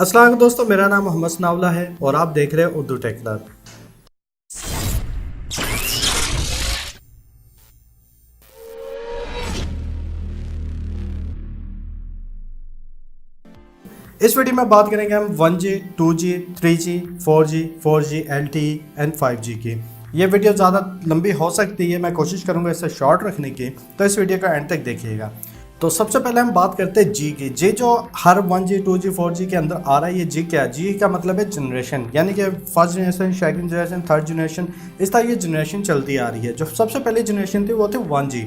अस्सलाम वालेकुम दोस्तों, मेरा नाम मोहम्मद सनाउल्लाह है और आप देख रहे हैं उर्दू टेक लर्न। इस वीडियो में बात करेंगे हम 1G, 2G, 3G, 4G, 4G, LTE and 5G की। ये वीडियो ज़्यादा लंबी हो सकती है, मैं कोशिश करूँगा इसे शॉर्ट रखने की, तो इस वीडियो का एंड तक देखिएगा। तो सबसे पहले हम बात करते हैं जी की। जी जो हर 1G, 2G, 4G के अंदर आ रहा है, ये जी क्या है? जी का मतलब है जनरेशन, यानी कि first generation, second generation, third generation, इस तरह ये जनरेशन चलती आ रही है। जो सबसे पहली जनरेशन थी वो थी 1G।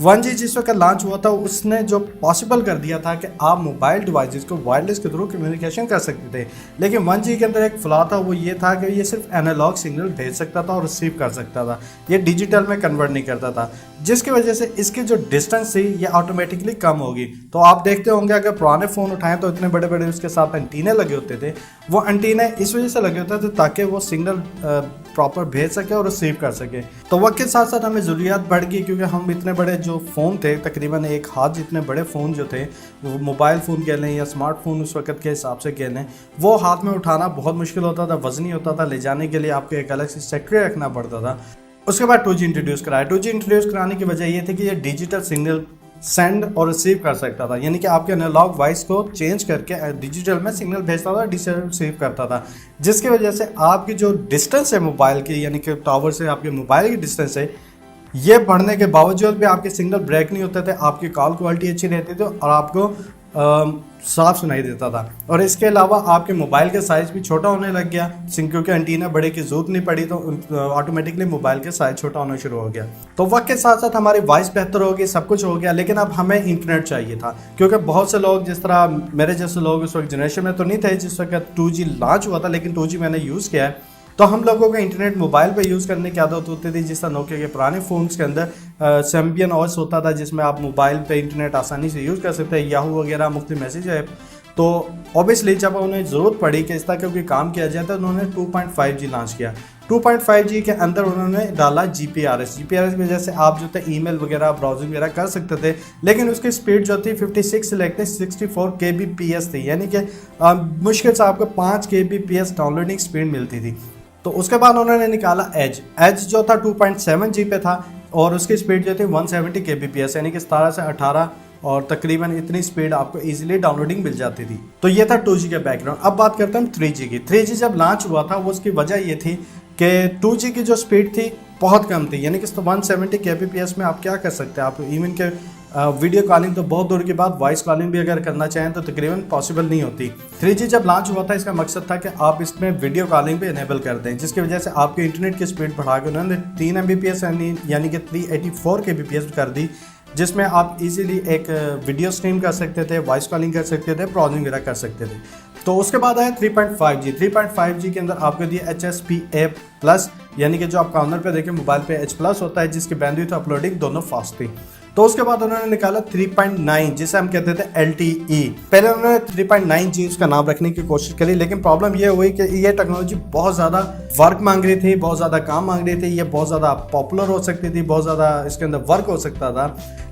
1G जिस वक्त लॉन्च हुआ था उसने जो पॉसिबल कर दिया था कि आप मोबाइल डिवाइसेस को वायरलेस के थ्रू कम्युनिकेशन कर सकते थे। लेकिन 1G के अंदर एक फ्लॉ था, वो ये था कि ये सिर्फ एनालॉग सिग्नल भेज सकता था और रिसीव कर सकता था, ये डिजिटल में कन्वर्ट नहीं करता था, जिसकी वजह से इसकी जो डिस्टेंस थी ये ऑटोमेटिकली कम होगी। तो आप देखते होंगे अगर पुराने फ़ोन उठाएं तो इतने बड़े बड़े उसके साथ एंटीने लगे होते थे। वो एंटीने इस वजह से लगे होते थे ताकि वो सिग्नल प्रॉपर भेज सके और रिसीव कर सके। तो वक्त के साथ साथ हमें ज़रूरियात बढ़ गई, क्योंकि हम इतने बड़े जो फ़ोन थे, तकरीबन एक हाथ जितने बड़े फ़ोन जो थे, वो मोबाइल फ़ोन कह लें या स्मार्टफोन उस वक्त के हिसाब से कह लें, वो हाथ में उठाना बहुत मुश्किल होता था, वज़नी होता था, ले जाने के लिए आपको एक अलग से सेक्रेटरी रखना पड़ता था। उसके बाद 2G इंट्रोड्यूस कराया। 2G इंट्रोड्यूस कराने की वजह ये थी कि ये डिजिटल सिग्नल सेंड और रिसीव कर सकता था, यानी कि आपके एनालॉग वॉइस को चेंज करके डिजिटल में सिग्नल भेजता था, डिजिटल रिसीव करता था, जिसकी वजह से आपकी जो डिस्टेंस है मोबाइल की, यानी कि टावर से आपके मोबाइल की डिस्टेंस है, ये बढ़ने के बावजूद भी आपके सिग्नल ब्रेक नहीं होते थे, आपकी कॉल क्वालिटी अच्छी रहती थी और आपको साफ सुनाई देता था। और इसके अलावा आपके मोबाइल का साइज़ भी छोटा होने लग गया, क्योंकि एंटीना बड़े की जरूरत नहीं पड़ी, तो ऑटोमेटिकली मोबाइल का साइज़ छोटा होना शुरू हो गया। तो वक्त के साथ साथ हमारी वॉइस बेहतर हो गई, सब कुछ हो गया, लेकिन अब हमें इंटरनेट चाहिए था, क्योंकि बहुत से लोग, जिस तरह मेरे जैसे लोग उस वक्त जनरेशन में तो नहीं थे जिस वक्त 2G लॉन्च हुआ था, लेकिन 2G मैंने यूज़ किया है, तो हम लोगों को इंटरनेट मोबाइल पे यूज़ करने की आदत होती थी। जिस तरह नोकिया के पुराने फ़ोन्स के अंदर सैम्पियन ओएस होता था, जिसमें आप मोबाइल पे इंटरनेट आसानी से यूज़ कर सकते हैं, याहू वगैरह मुख्तलिफ मैसेज ऐप। तो ऑब्वियसली जब उन्हें ज़रूरत पड़ी कि इस तरह का कोई काम किया जाए, तो उन्होंने 2.5G लॉन्च किया। 2.5G के अंदर उन्होंने डाला GPRS की वजह से आप जो थे ईमेल वगैरह, ब्राउजिंग वगैरह कर सकते थे, लेकिन उसकी स्पीड जो थी 56 से लेकर 64 kbps थी, यानी कि मुश्किल से आपको 5 kbps डाउनलोडिंग स्पीड मिलती थी। तो उसके बाद उन्होंने निकाला एज जो था 2.7G पे था और उसकी स्पीड जो थी 170 kbps, यानी कि 17 से 18 और तकरीबन इतनी स्पीड आपको इजीली डाउनलोडिंग मिल जाती थी। तो ये था 2G का बैकग्राउंड। अब बात करते हैं हम 3G की। 3G जब लॉन्च हुआ था, वो उसकी वजह ये थी कि 2G की जो स्पीड थी बहुत कम थी, यानी कि 170 kbps में आप क्या कर सकते हैं, आप इवन के वीडियो कॉलिंग तो बहुत दूर की बात, वॉइस कॉलिंग भी अगर करना चाहें तो तकरीबन पॉसिबल नहीं होती। 3G जब लॉन्च हुआ था, इसका मकसद था कि आप इसमें वीडियो कॉलिंग भी इनेबल कर दें, जिसकी वजह से आपके इंटरनेट की स्पीड बढ़ा के उन्होंने 3 Mbps यानी कि 384 kbps कर दी, जिसमें आप इजीली एक वीडियो स्ट्रीम कर सकते थे, वॉइस कॉलिंग कर सकते थे, ब्राउजिंग वगैरह कर सकते थे। तो उसके बाद आया 3.5G। 3.5G के अंदर आपको दिया HSPA+, यानी कि जो आप कॉर्नर पे देखें मोबाइल पे H+ होता है, जिसकी बैंडविड्थ अपलोडिंग दोनों फास्ट थी। तो उसके बाद उन्होंने निकाला 3.9, जिसे हम कहते थे LTE। पहले उन्होंने 3.9G उसका नाम रखने की कोशिश करी, लेकिन प्रॉब्लम ये हुई कि ये टेक्नोलॉजी बहुत ज़्यादा वर्क मांग रही थी, बहुत ज़्यादा काम मांग रही थी, ये बहुत ज़्यादा पॉपुलर हो सकती थी, बहुत ज़्यादा इसके अंदर वर्क हो सकता था,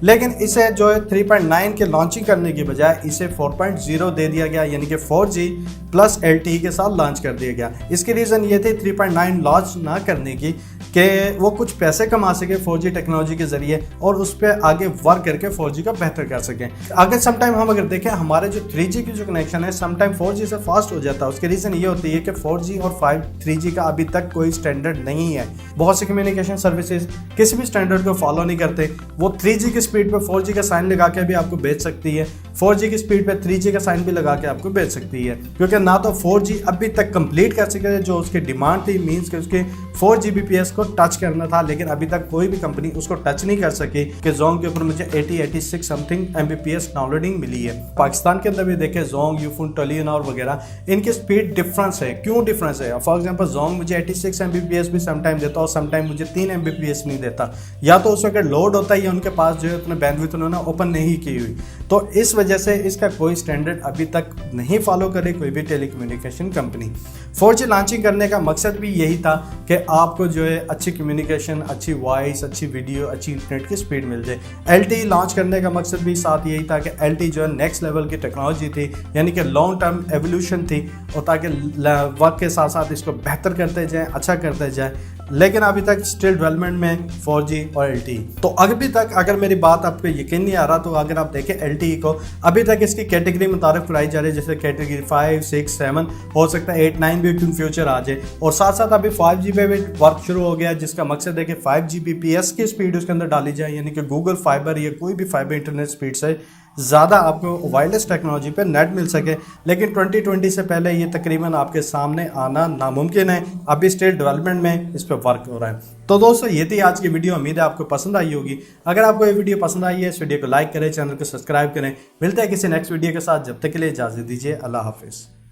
लेकिन इसे जो है 3.9 के लॉन्चिंग करने की बजाय इसे 4.0 दे दिया गया, यानी कि 4G प्लस LTE के साथ लॉन्च कर दिया गया। इसकी रीज़न ये थी 3.9 लॉन्च ना करने की कि वो कुछ पैसे कमा सके 4G टेक्नोलॉजी के ज़रिए और उस पर आगे वर्क करके 4G का बेहतर कर सकें। अगर समटाइम हम अगर देखें, हमारे जो 3G की जो कनेक्शन है समटाइम 4G से फास्ट हो जाता है। उसकी रीज़न ये होती है कि 4G और 3G का अभी तक कोई स्टैंडर्ड नहीं है। बहुत सी कम्युनिकेशन सर्विसेज किसी भी स्टैंडर्ड को फॉलो नहीं करते। वो 3G की स्पीड पर 4G का साइन लगा के भी आपको भेज सकती है, 4G की स्पीड पे 3G का साइन भी लगा के आपको भेज सकती है, क्योंकि ना तो 4G अभी तक कंप्लीट कर सके जो उसकी डिमांड थी, मींस कि उसके 4 Gbps को टच करना था, लेकिन अभी तक कोई भी कंपनी उसको टच नहीं कर सकी। कि जोंग के ऊपर मुझे 86 समथिंग Mbps डाउनलोडिंग मिली है। पाकिस्तान के अंदर भी देखें जोंग, यूफोन, टेलीनॉर वगैरह, इनकी स्पीड डिफरेंस है। क्यों डिफरेंस है? फॉर एग्जाम्पल जोंग मुझे 86 Mbps भी समटाइम देता और समटाइम मुझे 3 Mbps नहीं देता, या तो उस वक्त लोड होता है या उनके पास जो है उतने बैंडविड्थ उन्होंने ओपन नहीं की हुई। तो इस वजह से इसका कोई स्टैंडर्ड अभी तक नहीं फॉलो करे कोई भी टेलीकम्युनिकेशन कंपनी। 4G लॉन्चिंग करने का मकसद भी यही था कि आपको जो है अच्छी कम्युनिकेशन, अच्छी वॉइस, अच्छी वीडियो, अच्छी इंटरनेट की स्पीड मिल जाए। LTE लॉन्च करने का मकसद भी साथ यही था कि LTE जो है नेक्स्ट लेवल की टेक्नोलॉजी थी, यानी कि लॉन्ग टर्म एवोल्यूशन थी, और ताकि वक्त के साथ साथ इसको बेहतर करते जाएँ, अच्छा करते जाए। लेकिन अभी तक स्टिल डेवलपमेंट में 4G और LTE। तो अभी तक अगर मेरी बात आपको यकीन नहीं आ रहा, तो अगर आप देखें LTE को, अभी तक इसकी कैटेगरी मुताबिक कराई जा रही है, जैसे कैटेगरी 5, 6, 7, हो सकता है 8, 9 भी इन फ्यूचर आ जाए। और साथ साथ अभी 5G पे भी वर्क शुरू हो गया, जिसका मकसद है कि 5 Gbps की स्पीड उसके अंदर डाली जाए, यानी कि गूगल फाइबर या कोई भी फाइबर इंटरनेट स्पीड से ज़्यादा आपको वायरलेस टेक्नोलॉजी पे नेट मिल सके। लेकिन 2020 से पहले ये तकरीबन आपके सामने आना नामुमकिन है। अभी स्टिल डेवलपमेंट में इस पर वर्क हो रहा है। तो दोस्तों, ये थी आज की वीडियो। उम्मीद है आपको पसंद आई होगी। अगर आपको ये वीडियो पसंद आई है, इस वीडियो को लाइक करें, चैनल को सब्सक्राइब करें। मिलते हैं किसी नेक्स्ट वीडियो के साथ। जब तक के लिए इजाज़त दीजिए। अल्लाह हाफिज़।